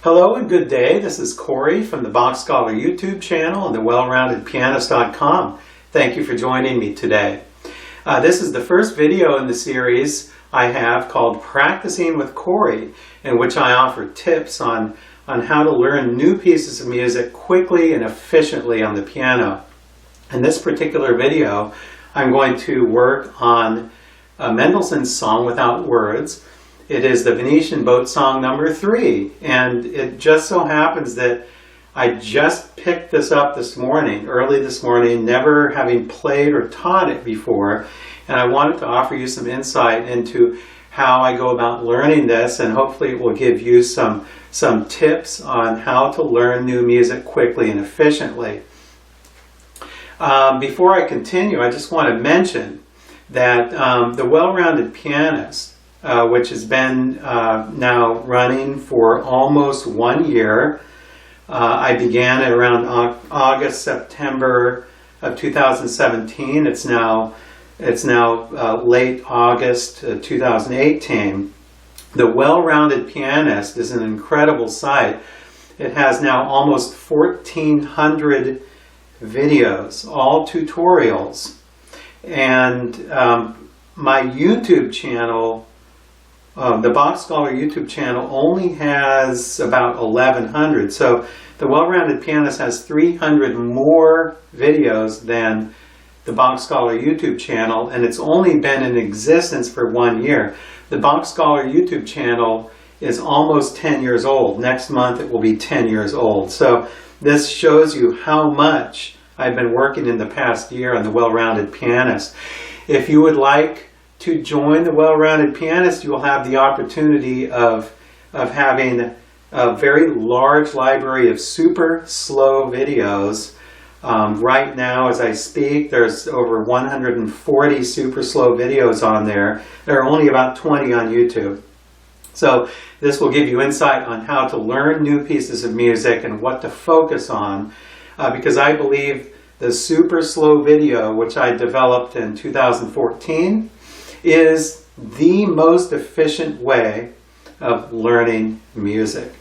Hello and good day. This is Cory from the BachScholar YouTube channel and the WellRoundedPianist.com. Thank you for joining me today. This is the first video in the series I have called Practicing with Cory, in which I offer tips on how to learn new pieces of music quickly and efficiently on the piano. In this particular video, I'm going to work on Mendelssohn's Song Without Words. It is the Venetian boat song number 3, and it just so happens that I just picked this up early this morning, never having played or taught it before, and I wanted to offer you some insight into how I go about learning this, and hopefully it will give you some tips on how to learn new music quickly and efficiently. Before I continue, I just want to mention that the Well-Rounded Pianist, which has been now running for almost 1 year. I began it around August, September of 2017. It's now late August 2018. The Well-Rounded Pianist is an incredible site. It has now almost 1,400 videos, all tutorials. And my YouTube channel, the BachScholar YouTube channel, only has about 1,100. So the Well-Rounded Pianist has 300 more videos than the BachScholar YouTube channel, and it's only been in existence for 1 year. The BachScholar YouTube channel is almost 10 years old. Next month it will be 10 years old. So this shows you how much I've been working in the past year on the Well-Rounded Pianist. If you would like to join the Well-Rounded Pianist, you will have the opportunity of having a very large library of super slow videos. Right now, as I speak, there's over 140 super slow videos on there. There are only about 20 on YouTube. So this will give you insight on how to learn new pieces of music and what to focus on, because I believe the super slow video, which I developed in 2014, is the most efficient way of learning music.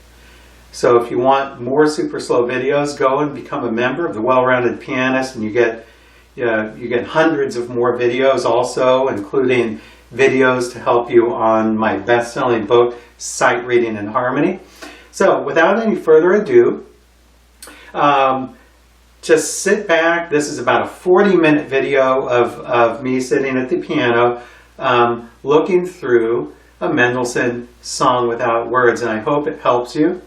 So if you want more super slow videos, go and become a member of the Well-Rounded Pianist, and you get hundreds of more videos also, including videos to help you on my best-selling book, Sight Reading and Harmony. So without any further ado, just sit back. This is about a 40-minute video of me sitting at the piano looking through a Mendelssohn Song Without Words, and I hope it helps you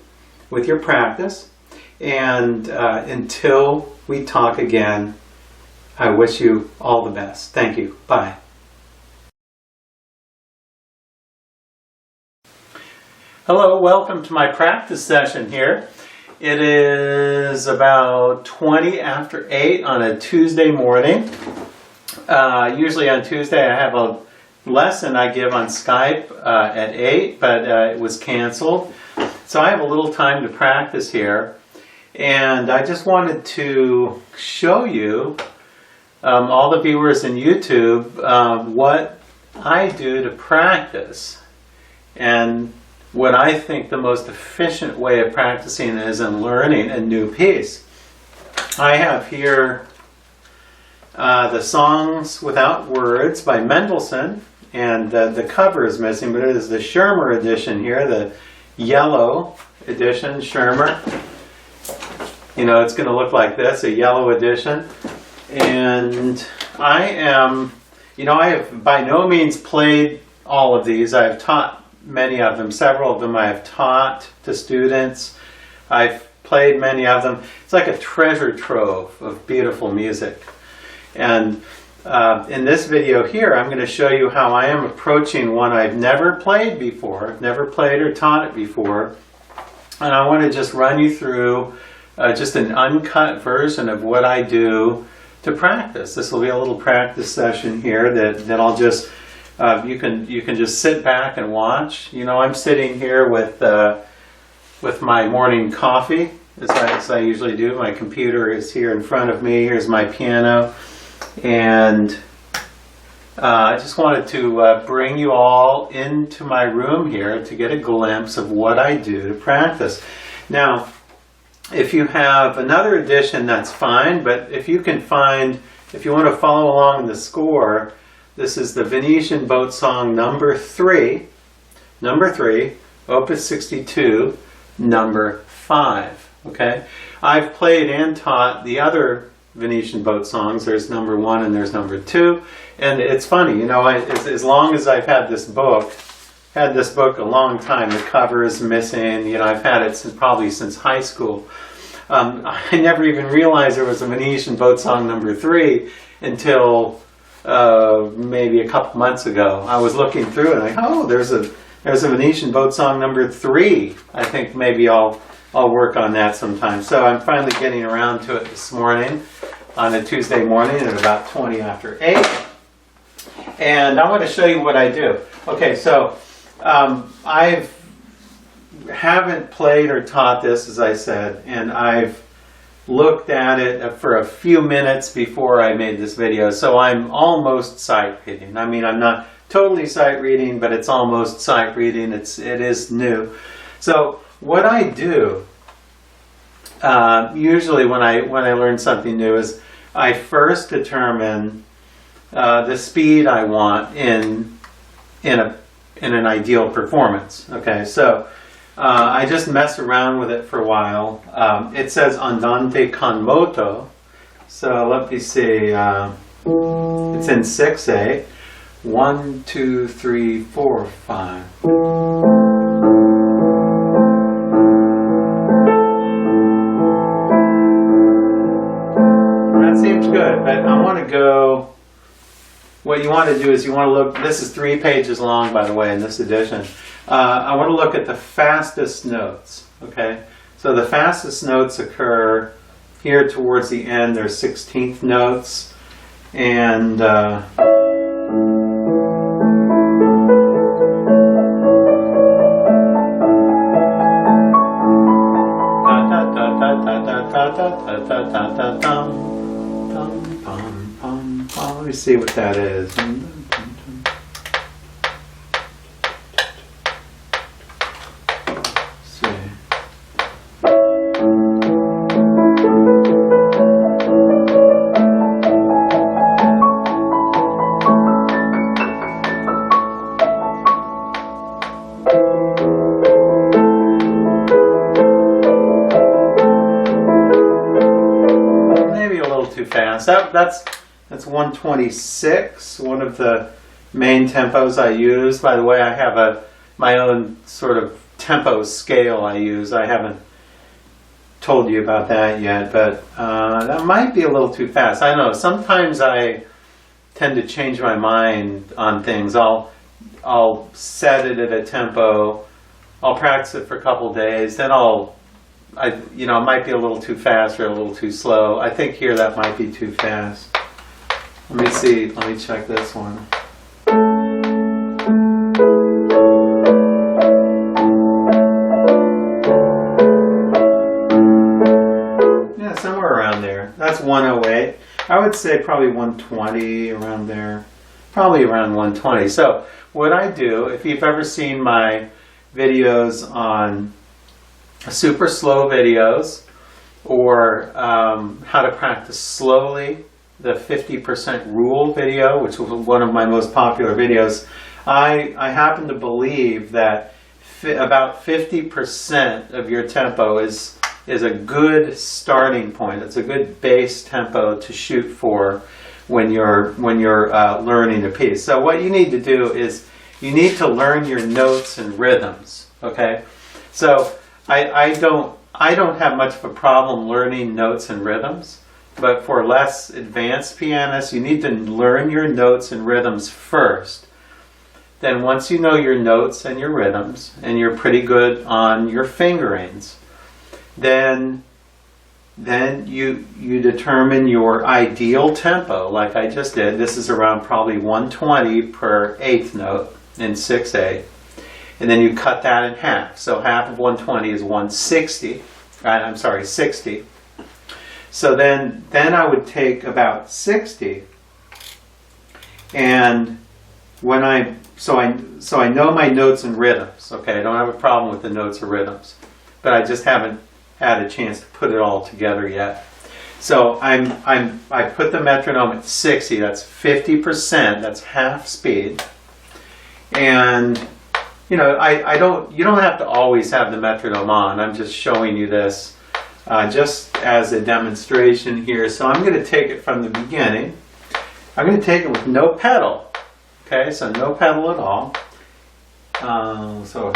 with your practice. And until we talk again, I wish you all the best. Thank you. Bye. Hello, welcome to my practice session here. It is about 20 after 8 on a Tuesday morning. Usually on Tuesday I have a lesson I give on Skype at 8, but it was canceled. So I have a little time to practice here. And I just wanted to show you, all the viewers in YouTube, what I do to practice. And what I think the most efficient way of practicing is in learning a new piece. I have here the Songs Without Words by Mendelssohn, and the cover is missing, but it is the Schirmer edition here, the yellow edition, Schirmer. You know, it's going to look like this, a yellow edition. And I have by no means played all of these. I have taught many of them. Several of them I have taught to students. I've played many of them. It's like a treasure trove of beautiful music. And in this video here, I'm going to show you how I am approaching one I've never played before, never played or taught it before. And I want to just run you through just an uncut version of what I do to practice. This will be a little practice session here that I'll just you can just sit back and watch. You know, I'm sitting here with my morning coffee, as I usually do. My computer is here in front of me. Here's my piano, and I just wanted to bring you all into my room here to get a glimpse of what I do to practice. Now, if you have another edition, that's fine, but if you can find, if you want to follow along in the score, this is the Venetian Boat Song number 3, Opus 62, number 5, okay? I've played and taught the other Venetian boat songs. There's number 1 and there's number 2, and it's funny, you know, as long as I've had this book a long time. The cover is missing, you know, I've had it probably since high school. I never even realized there was a Venetian boat song number 3 until maybe a couple months ago. I was looking through it and oh, there's a Venetian boat song number 3. I think maybe I'll work on that sometime. So I'm finally getting around to it this morning on a Tuesday morning at about 20 after 8. And I want to show you what I do. Okay, so I haven't played or taught this, as I said, and I've looked at it for a few minutes before I made this video. So I'm almost sight reading. I mean, I'm not totally sight reading, but it's almost sight reading. It is new. So what I do usually when I learn something new is I first determine the speed I want in an ideal performance. Okay, so I just mess around with it for a while. It says andante con moto, so let me see. It's in 6/8. 1, 2, 3, 4, 5. That seems good, but I want to go. What you want to do is you want to look. This is 3 pages long, by the way, in this edition. I want to look at the fastest notes. Okay, so the fastest notes occur here towards the end. There's 16th notes, and let me see what that is. That's 126, one of the main tempos I use. By the way, I have my own sort of tempo scale I use. I haven't told you about that yet, but that might be a little too fast. I don't know. Sometimes I tend to change my mind on things. I'll set it at a tempo. I'll practice it for a couple days. Then it might be a little too fast or a little too slow. I think here that might be too fast. Let me see. Let me check this one. Yeah, somewhere around there. That's 108. I would say probably 120, around there. Probably around 120. So what I do, if you've ever seen my videos on super slow videos, or how to practice slowly, the 50% rule video, which was one of my most popular videos, I happen to believe that about 50% of your tempo is a good starting point. It's a good base tempo to shoot for when you're learning a piece. So what you need to do is you need to learn your notes and rhythms. Okay, so I don't have much of a problem learning notes and rhythms, but for less advanced pianists, you need to learn your notes and rhythms first. Then once you know your notes and your rhythms, and you're pretty good on your fingerings, then you determine your ideal tempo, like I just did. This is around probably 120 per 8th note in 6/8. And then you cut that in half. So half of 120 is 160. I'm sorry, 60. So then I would take about 60 And when so I know my notes and rhythms. Okay, I don't have a problem with the notes or rhythms, but I just haven't had a chance to put it all together yet. So I put the metronome at 60. That's 50%. That's half speed. And you know, you don't have to always have the metronome on. I'm just showing you this just as a demonstration here. So I'm going to take it from the beginning. I'm going to take it with no pedal. Okay, so no pedal at all. So.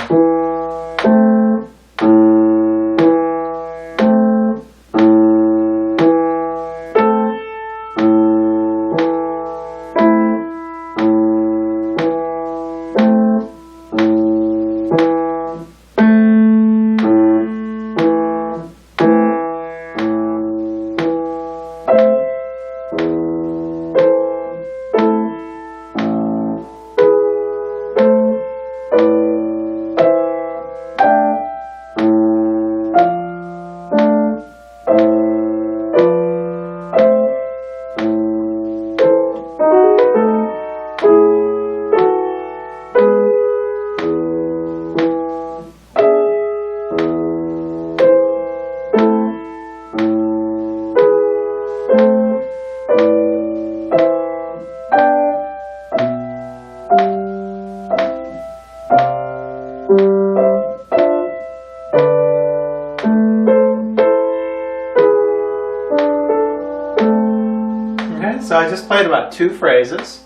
So I just played about 2 phrases.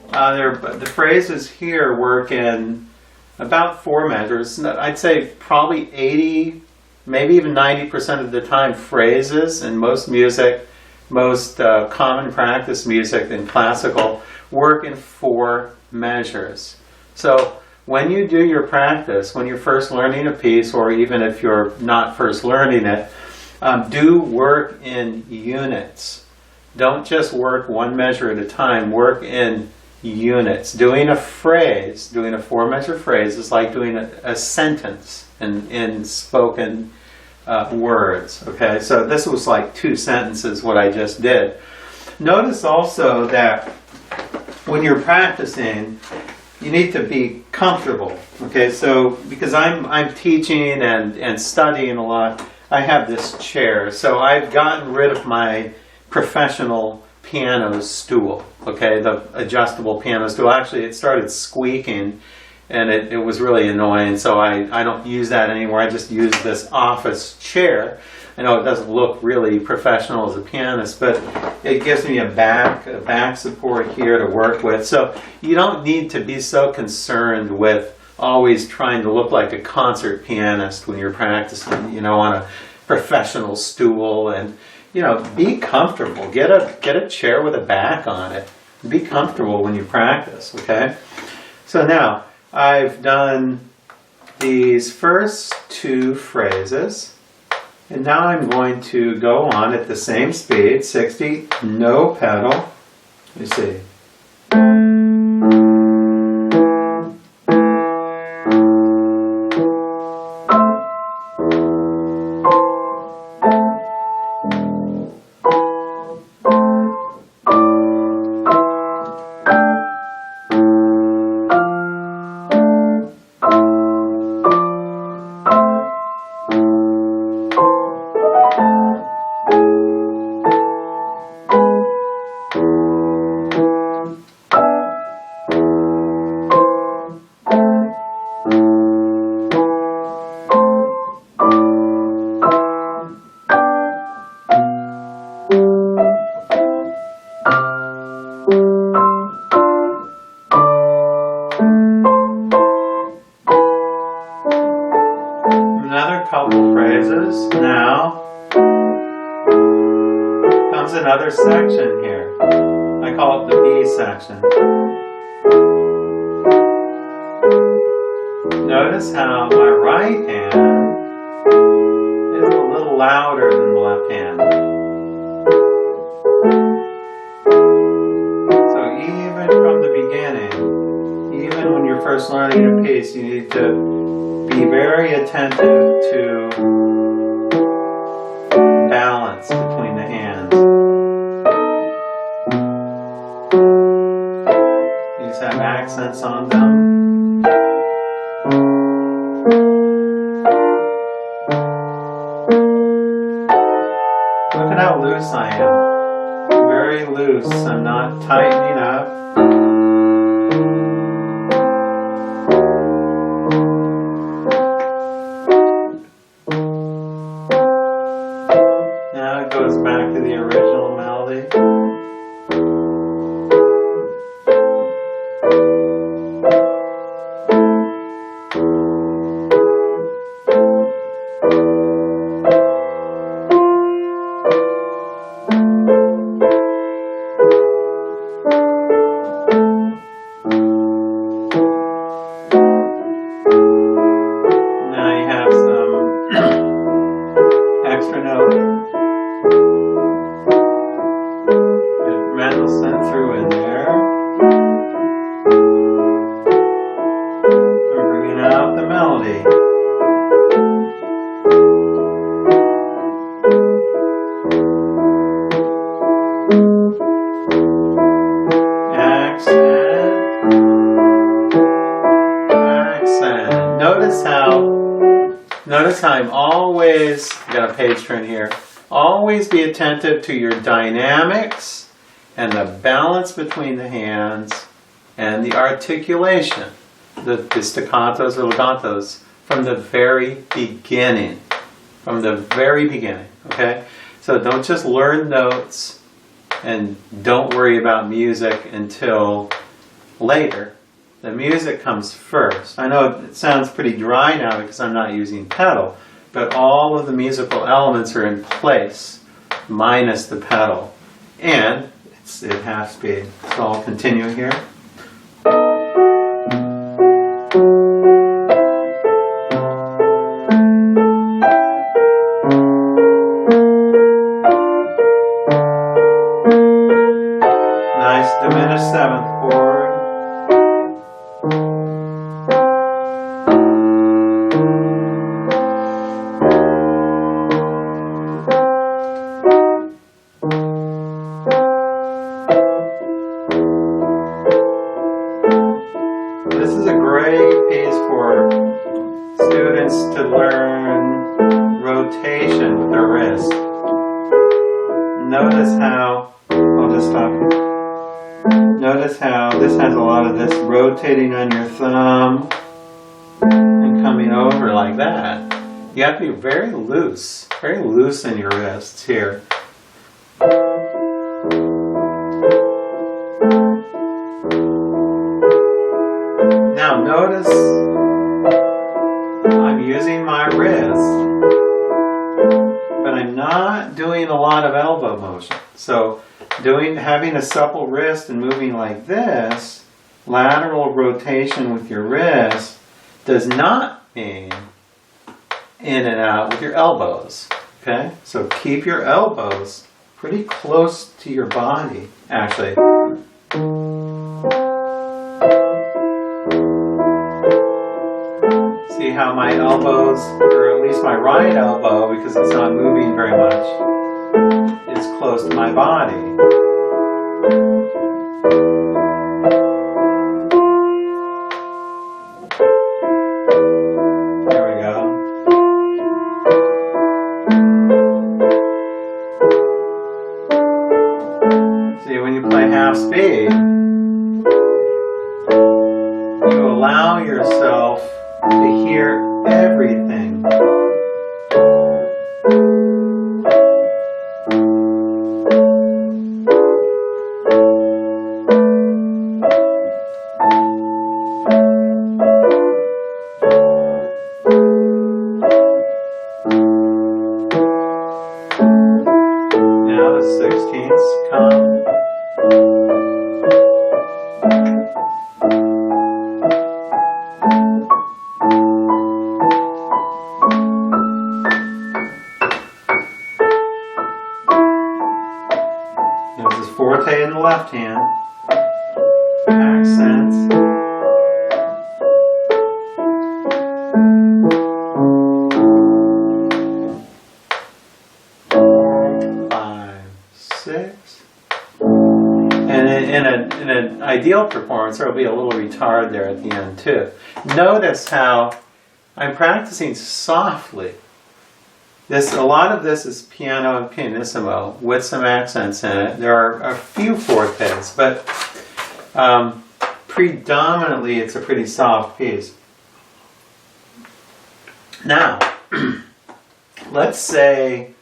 The phrases here work in about 4 measures. I'd say probably 80, maybe even 90% of the time phrases in most music, most common practice music and classical work in 4 measures. So when you do your practice, when you're first learning a piece, or even if you're not first learning it, do work in units. Don't just work 1 measure at a time, work in units. Doing a phrase, doing a 4-measure phrase is like doing a sentence in spoken words. Okay, so this was like 2 sentences, what I just did. Notice also that when you're practicing, you need to be comfortable. Okay, so because I'm teaching and studying a lot, I have this chair. So I've gotten rid of my professional piano stool, okay, the adjustable piano stool. Actually, it started squeaking and it was really annoying, so I don't use that anymore. I just use this office chair. I know it doesn't look really professional as a pianist, but it gives me a back support here to work with. So you don't need to be so concerned with always trying to look like a concert pianist when you're practicing, you know, on a professional stool. And you know, be comfortable. Get a chair with a back on it. Be comfortable when you practice, okay? So now, I've done these first 2 phrases, and now I'm going to go on at the same speed, 60, no pedal. Let me see. Couple phrases. Now comes another section here. I call it the B section. Notice how my right hand is a little louder than the left hand. So even from the beginning, even when you're first learning a piece, you need to be very attentive to balance between the hands. accents on them. Look at how loose I am. Very loose. I'm not tightening up. Now it goes back to the original melody. Mendelssohn threw in there. We're bringing out the melody. Accent. Accent. Notice how I'm always, got a page turn here, always be attentive to your dynamics and the balance between the hands and the articulation, the staccatos or legatos from the very beginning. From the very beginning, okay? So don't just learn notes and don't worry about music until later. The music comes first. I know it sounds pretty dry now because I'm not using pedal, but all of the musical elements are in place, minus the pedal. And it's at half speed. So I'll continue here. Nice diminished seventh chord. This is a great piece for students to learn rotation with their wrist. Notice how, I'll just stop here. Notice how this has a lot of this rotating on your thumb and coming over like that. You have to be very loose in your wrists here. Now notice I'm using my wrist, but I'm not doing a lot of elbow motion. So having a supple wrist and moving like this, lateral rotation with your wrist, does not mean in and out with your elbows. Okay? So keep your elbows pretty close to your body, actually. See how my elbows, or at least my right elbow, because it's not moving very much, is close to my body. There we go. See, when you play half speed, you allow yourself to hear everything. Now the 16ths come. This is forte in the left hand. Accents. ideal performance, there will be a little retard there at the end too. Notice how I'm practicing softly. A lot of this is piano and pianissimo with some accents in it. There are a few fortes, but predominantly it's a pretty soft piece. Now, let's say,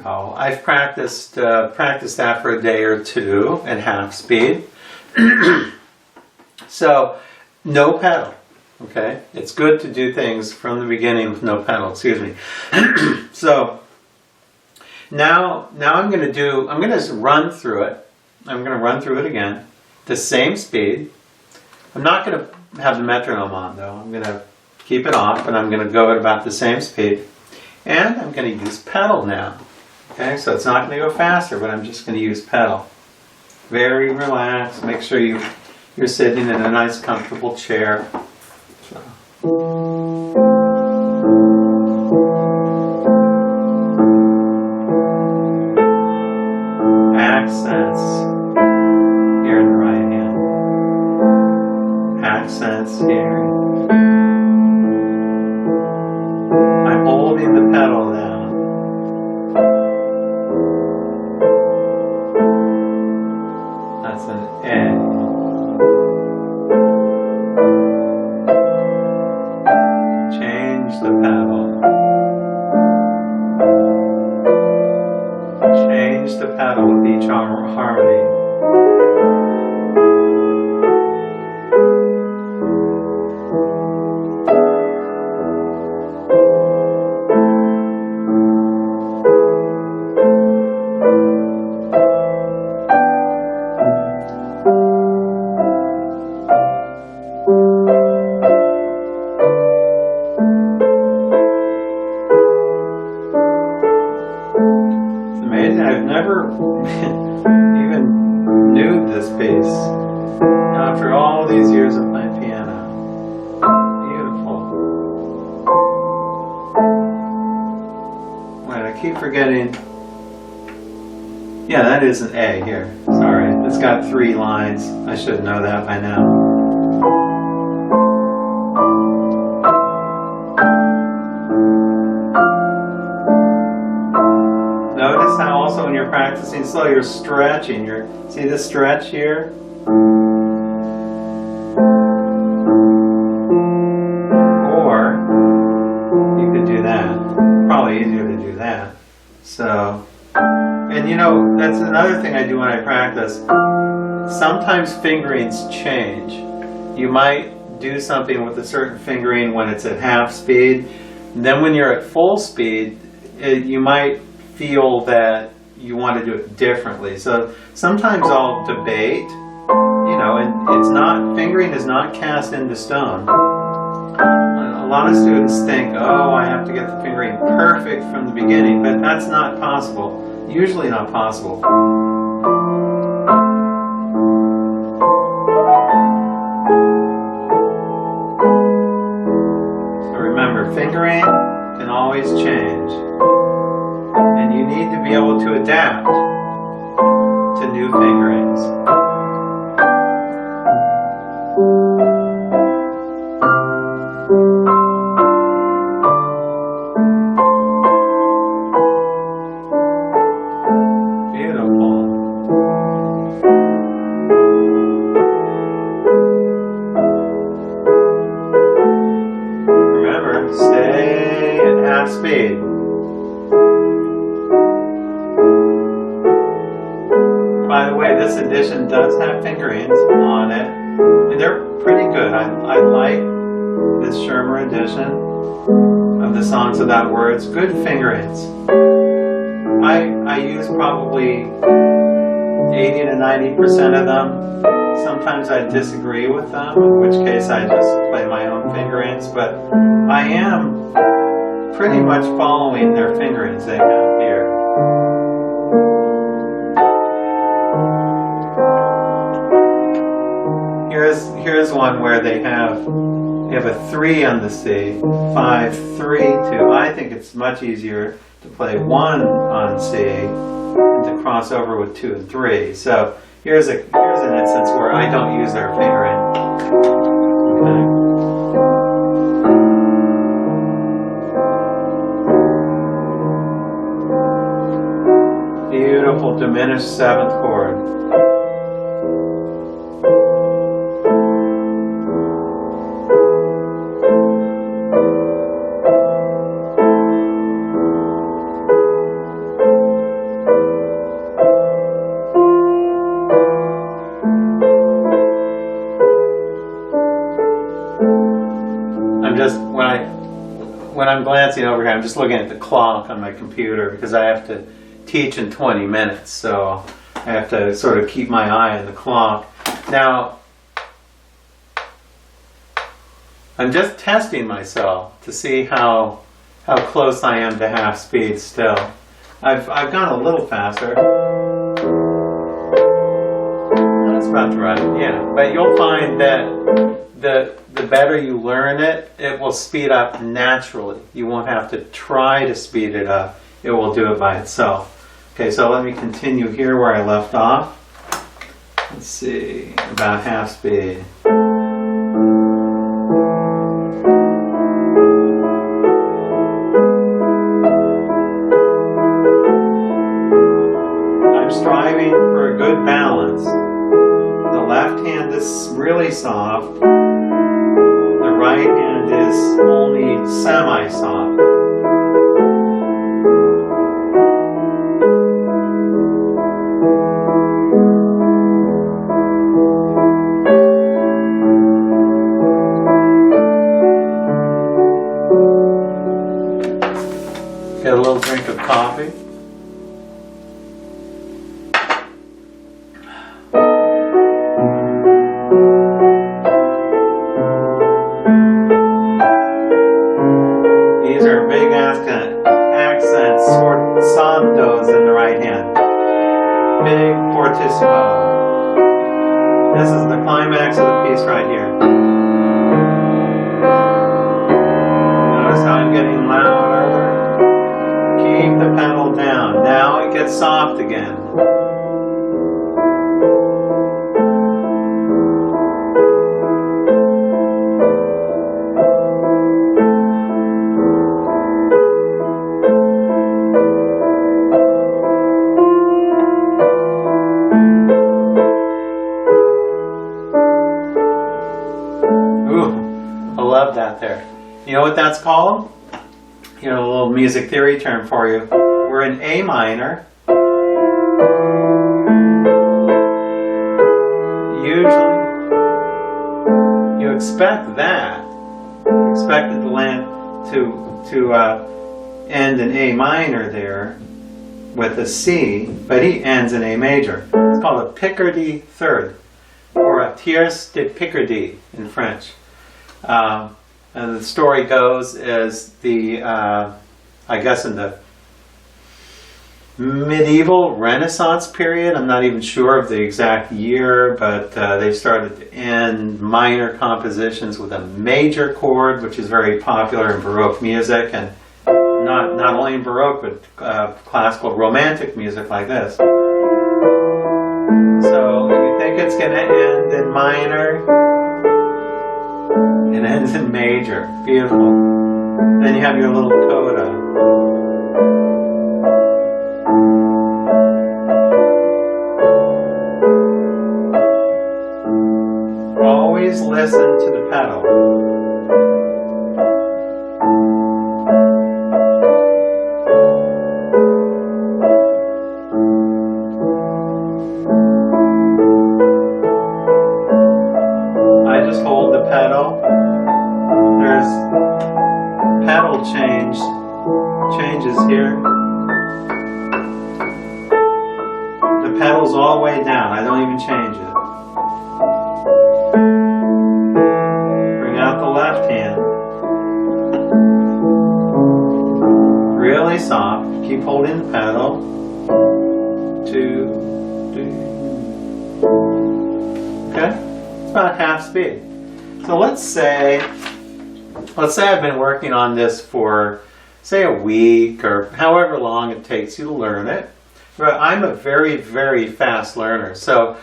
I've practiced that for a day or two at half speed. So, no pedal. Okay, it's good to do things from the beginning with no pedal. Excuse me. So now I'm going to just run through it. I'm going to run through it again, the same speed. I'm not going to have the metronome on though. I'm going to keep it off, and I'm going to go at about the same speed. And I'm going to use pedal now. Okay, so it's not going to go faster, but I'm just going to use pedal. Very relaxed. Make sure you're sitting in a nice, comfortable chair. Accents here in the right hand. Accents here. I'm holding the pedal down. That's an A. The pedal. Change the pedal with each harmony. I've never even knew this piece after all these years of playing piano. Beautiful. Wait, I keep forgetting. Yeah, that is an A here. Sorry, it's got 3 lines. I should know that by now. Notice how also when you're practicing slow, you're stretching. See the stretch here? Or you could do that. Probably easier to do that. So, and that's another thing I do when I practice. Sometimes fingerings change. You might do something with a certain fingering when it's at half speed. And then when you're at full speed, you might feel that you want to do it differently. So sometimes I'll debate, and fingering is not cast into stone. A lot of students think, oh, I have to get the fingering perfect from the beginning, but that's not possible. Usually not possible. So remember, fingering can always change. And you need to be able to adapt to new fingerings. Beautiful. Remember, stay at half speed. By the way, this edition does have fingerings on it, and they're pretty good. I like this Schirmer edition of the Songs Without Words. Good fingerings. I use probably 80 to 90% of them. Sometimes I disagree with them, in which case I just play my own fingerings, but I am pretty much following their fingerings they have here. Here's one where they have a 3 on the C, 5, 3, 2. I think it's much easier to play 1 on C and to cross over with 2 and 3. So Here's an instance where I don't use our fingering. Okay. Beautiful diminished 7th chord. When I'm glancing over here, I'm just looking at the clock on my computer because I have to teach in 20 minutes, so I have to sort of keep my eye on the clock. Now, I'm just testing myself to see how close I am to half speed still. I've gone a little faster. That's about right, yeah. But you'll find that the better you learn it, it will speed up naturally. You won't have to try to speed it up. It will do it by itself. Okay, so let me continue here where I left off. Let's see, about half speed. I'm striving for a good balance. The left hand is really soft. The right hand is only semi-soft. Get a little drink of coffee. These are big accents, sforzandos in the right hand. Big fortissimo. This is the climax of the piece right here. Notice how I'm getting louder. Keep the pedal down. Now it gets soft again. I love that there. You know what that's called? You know, a little music theory term for you. We're in A minor. Usually, you expect that. You expect the land to end in A minor there with a C, but he ends in A major. It's called a Picardy third, or a tierce de Picardy in French. And the story goes is I guess in the medieval Renaissance period, I'm not even sure of the exact year, but they started to end minor compositions with a major chord, which is very popular in Baroque music, and not only in Baroque, but classical romantic music like this. So you think it's going to end in minor? It ends in major. Beautiful. Then you have your little coda. Always listen to the pedal. I just hold the pedal. There's pedal changes here. The pedal's all the way down. I don't even change it. Bring out the left hand. Really soft. Keep holding the pedal. 2, 3. Okay? It's about half speed. So let's say I've been working on this for, say, a week or however long it takes you to learn it. But I'm a very, very fast learner. So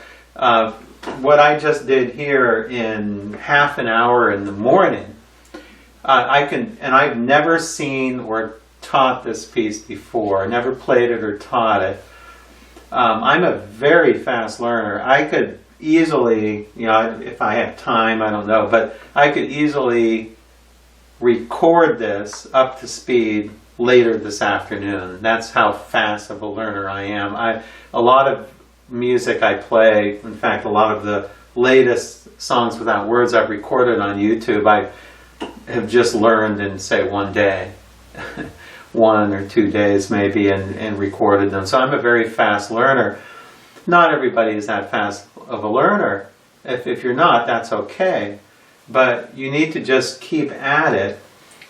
what I just did here in half an hour in the morning, and I've never seen or taught this piece before, never played it or taught it. I'm a very fast learner. I could easily, if I have time, I don't know, but I could easily record this up to speed later this afternoon. That's how fast of a learner I am. A lot of music I play, in fact, a lot of the latest songs without words I've recorded on YouTube, I have just learned in, say, one day. 1 or 2 days maybe, and recorded them. So I'm a very fast learner. Not everybody is that fast of a learner. If you're not, that's okay. But you need to just keep at it.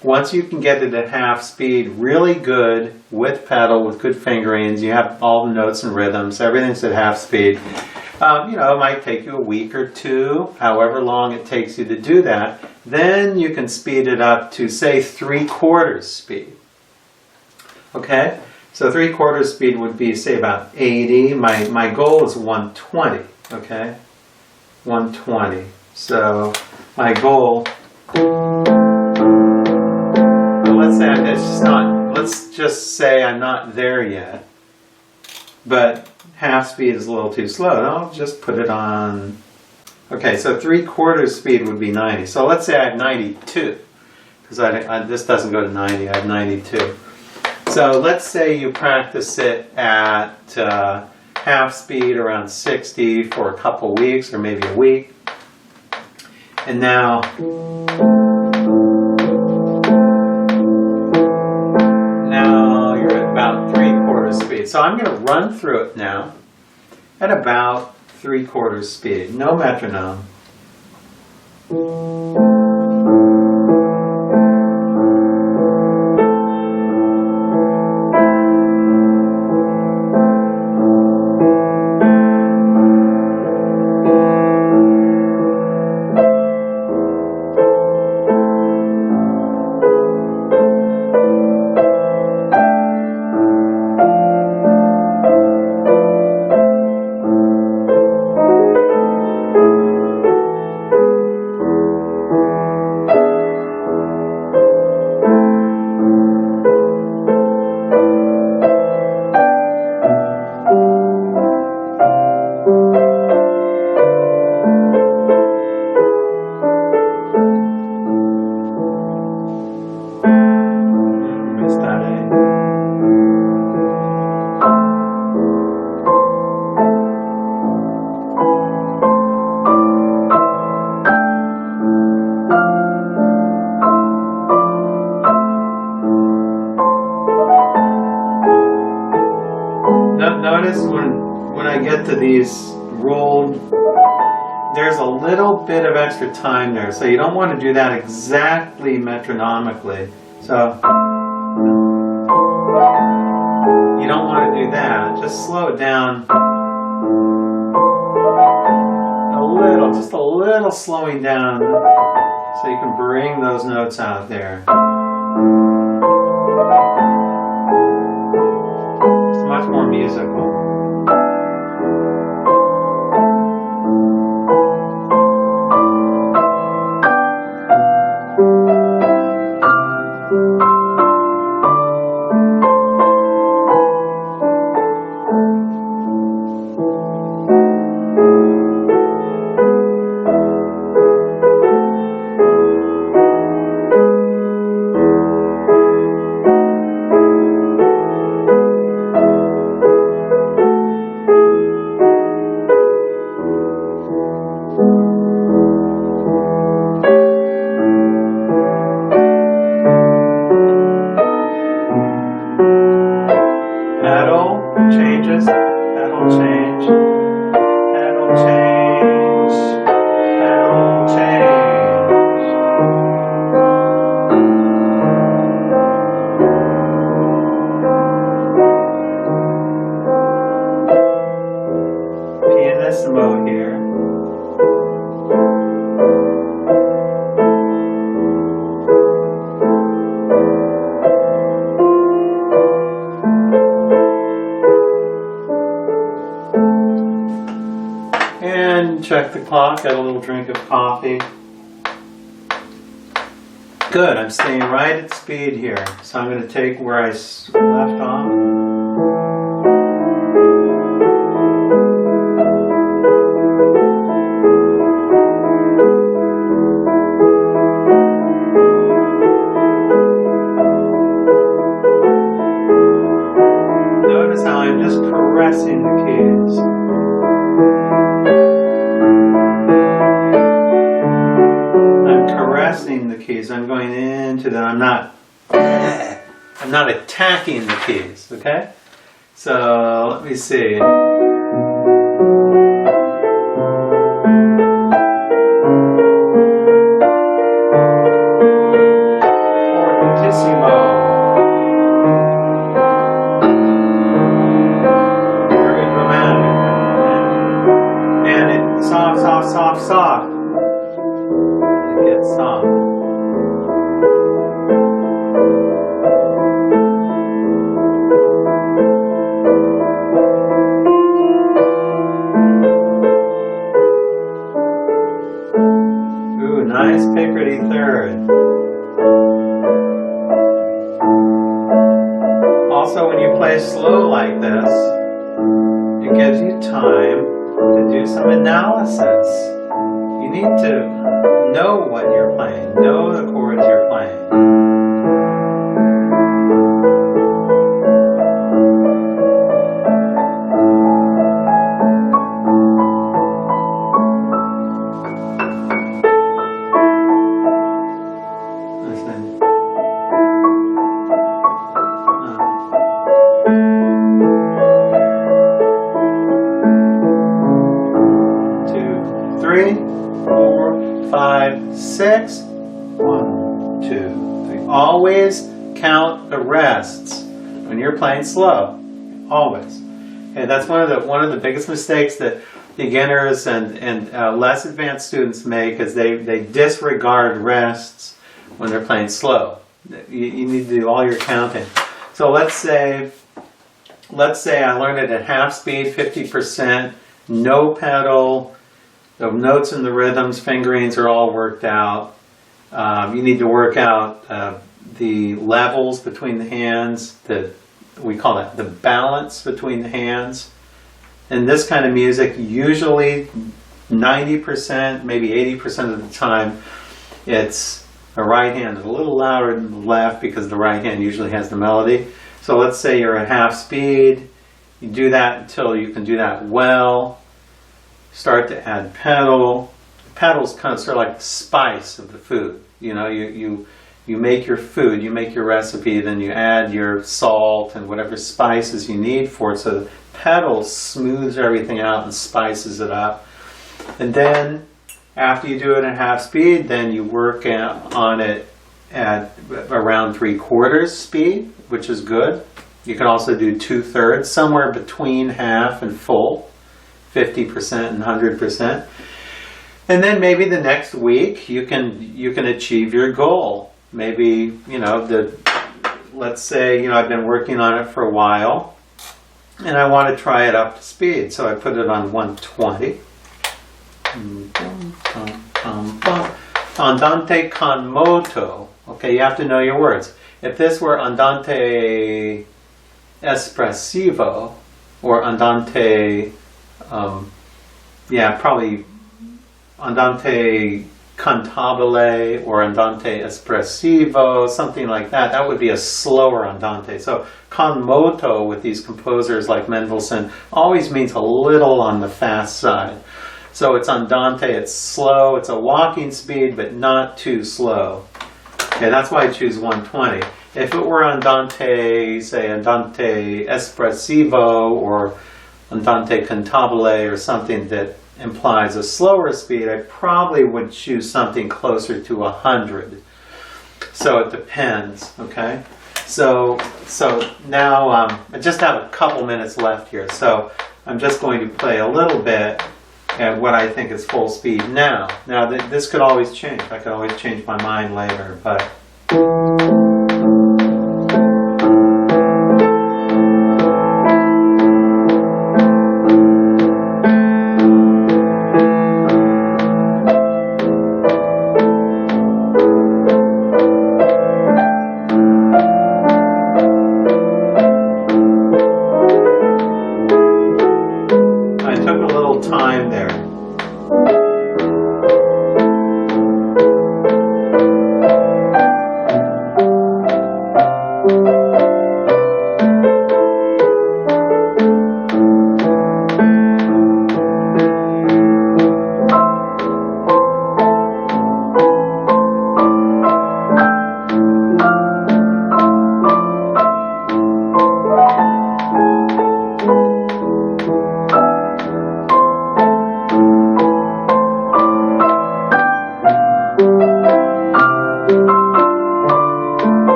Once you can get it at half speed, really good, with pedal, with good fingerings, you have all the notes and rhythms, everything's at half speed. It might take you a week or two, however long it takes you to do that. Then you can speed it up to, say, 3/4 speed. Okay? So 3/4 speed would be, say, about 80. My goal is 120. Okay? 120. So my goal... let's just say I'm not there yet, but half speed is a little too slow. I'll just put it on. Okay, so 3/4 speed would be 90. So let's say I have 92, because this doesn't go to 90. I have 92. So let's say you practice it at half speed, around 60, for a couple weeks or maybe a week, and now. Speed. So I'm going to run through it now at about 3/4 speed. No metronome. Notice when I get to these ruled, there's a little bit of extra time there, so you don't want to do that exactly metronomically. So you don't want to do that. Just slow it down a little, just a little slowing down, so you can bring those notes out there. Much more musical. check the clock, got a little drink of coffee. Good, I'm staying right at speed here. So I'm going to take where I left off. Notice how I'm just caressing the keys. The keys. I'm going into them. I'm not attacking the keys. Okay. So let me see. Fortissimo. Very dramatic. And it soft, soft, soft, soft. It gets soft. Nice pickerty third. Also, when you play slow like this, it gives you time to do some analysis. You need to know what you're playing, know the chords you're playing. Six. 1, 2, 3. Always count the rests when you're playing slow. Always. Okay, that's one of the biggest mistakes that beginners and less advanced students make is they disregard rests when they're playing slow. You need to do all your counting. So let's say I learned it at half speed, 50%, no pedal. The notes and the rhythms, fingerings are all worked out. You need to work out the levels between the hands. We call that the balance between the hands. In this kind of music, usually 90%, maybe 80% of the time, it's the right hand is a little louder than the left because the right hand usually has the melody. So let's say you're at half speed. You do that until you can do that well. Start to add pedal. Pedal's kind of sort of like the spice of the food. You know, you make your food, you make your recipe, then you add your salt and whatever spices you need for it. So the pedal smooths everything out and spices it up. And then after you do it at half speed, then you work on it at around 3/4 speed, which is good. You can also do 2/3, somewhere between half and full. 50% and 100%, and then maybe the next week you can achieve your goal. Maybe let's say I've been working on it for a while, and I want to try it up to speed, so I put it on 120. Andante con moto. Okay, you have to know your words. If this were andante espressivo or andante probably andante cantabile or andante espressivo, something like that. That would be a slower andante. So con moto with these composers like Mendelssohn always means a little on the fast side. So it's andante, it's slow, it's a walking speed, but not too slow. Okay, that's why I choose 120. If it were andante, say andante espressivo or andante cantabile or something that implies a slower speed, I probably would choose something closer to 100. So it depends, okay? So now I just have a couple minutes left here, so I'm just going to play a little bit at what I think is full speed now. Now this could always change. I could always change my mind later, but...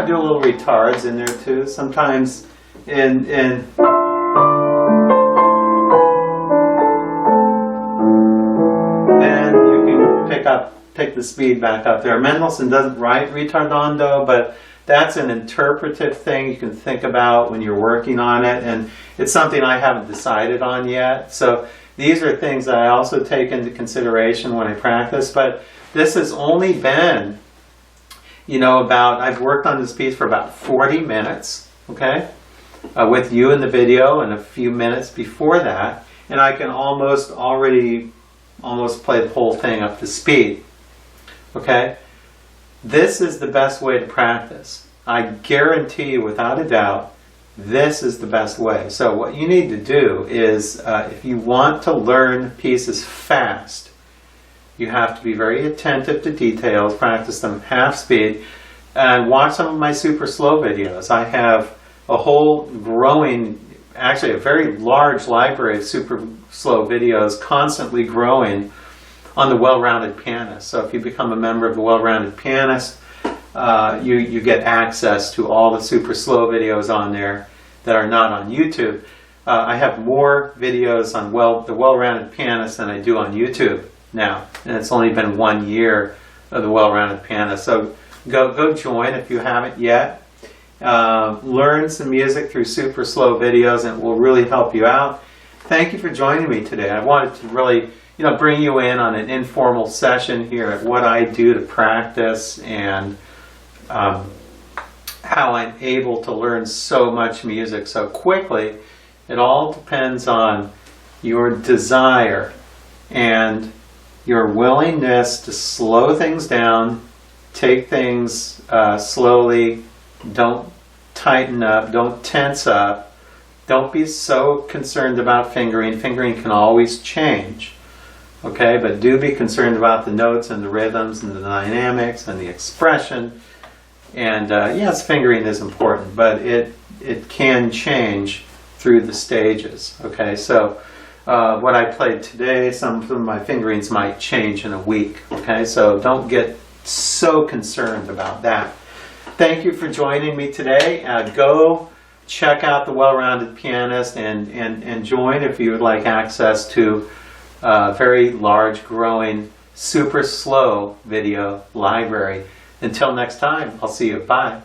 to do a little retards in there too. Sometimes in then you can pick the speed back up there. Mendelssohn doesn't write ritardando, but that's an interpretive thing you can think about when you're working on it, and it's something I haven't decided on yet. So these are things that I also take into consideration when I practice, but this has only been, I've worked on this piece for about 40 minutes, okay, with you in the video and a few minutes before that, and I can almost play the whole thing up to speed, okay? This is the best way to practice. I guarantee you, without a doubt, this is the best way. So what you need to do is, if you want to learn pieces fast, you have to be very attentive to details, practice them at half speed, and watch some of my super slow videos. I have a whole actually a very large library of super slow videos constantly growing on the Well-Rounded Pianist. So if you become a member of the Well-Rounded Pianist, you get access to all the super slow videos on there that are not on YouTube. I have more videos on the Well-Rounded Pianist than I do on YouTube now, and it's only been 1 year of the Well-Rounded Pianist. So go join if you haven't yet. Learn some music through super slow videos, and it will really help you out. Thank you for joining me today. I wanted to really bring you in on an informal session here at what I do to practice and how I'm able to learn so much music so quickly. It all depends on your desire and your willingness to slow things down, take things slowly, don't tighten up, don't tense up, don't be so concerned about fingering. Fingering can always change. Okay, but do be concerned about the notes and the rhythms and the dynamics and the expression. And yes, fingering is important, but it can change through the stages. Okay, so what I played today, some of my fingerings might change in a week. Okay, so don't get so concerned about that. Thank you for joining me today. Go check out the Well-Rounded Pianist and join if you would like access to very large, growing, super slow video library. Until next time, I'll see you. Bye.